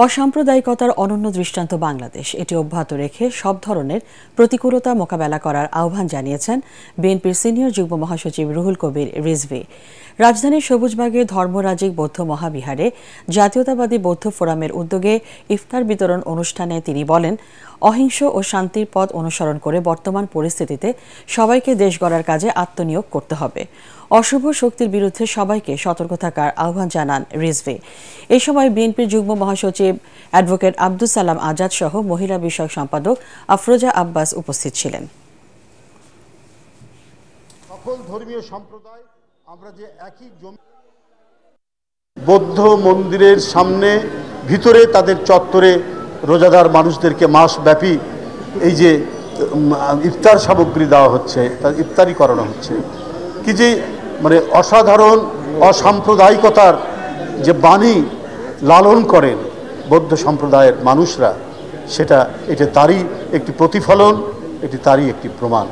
অসাম্প্রদায়িকতার অনন্য দৃষ্টান্ত বাংলাদেশ। এটি অব্যাহত রেখে সব ধরনের প্রতিকূলতা মোকাবেলা করার আহ্বান জানিয়েছেন বিএনপির সিনিয়র যুগ্ম মহাসচিব রুহুল কবির রিজভী। রাজধানীর সবুজবাগে ধর্মরাজিক বৌদ্ধ মহাবিহারে জাতীয়তাবাদী বৌদ্ধ ফোরামের উদ্যোগে ইফতার বিতরণ অনুষ্ঠানে তিনি বলেন, অহিংস ও শান্তির পথ অনুসরণ করে বর্তমান পরিস্থিতিতে সবাইকে দেশ গড়ার কাজে আত্মনিয়োগ করতে হবে। অশুভ শক্তির বিরুদ্ধে সবাইকে সতর্ক থাকার আহ্বান জানান রিজভী। এই সময় বিএনপির যুগ্ম মহাসচিব অ্যাডভোকেট আব্দুস সালাম আজাদ সহ মহিলা বিষয়ক সম্পাদক আফরোজা আব্বাস উপস্থিত ছিলেন। সকল ধর্মীয় সম্প্রদায় আমরা যে একই বৌদ্ধ মন্দিরের সামনে ভিতরে তাদের চত্বরে রোজাদার মানুষদেরকে মাসব্যাপী এই যে ইফতার সামগ্রী দেওয়া হচ্ছে, তার ইফতারি করানো হচ্ছে, কি যে মানে অসাধারণ অসাম্প্রদায়িকতার যে বাণী লালন করেন বৌদ্ধ সম্প্রদায়ের মানুষরা, এটা তারই একটি প্রতিফলন, এটি তারই একটি প্রমাণ।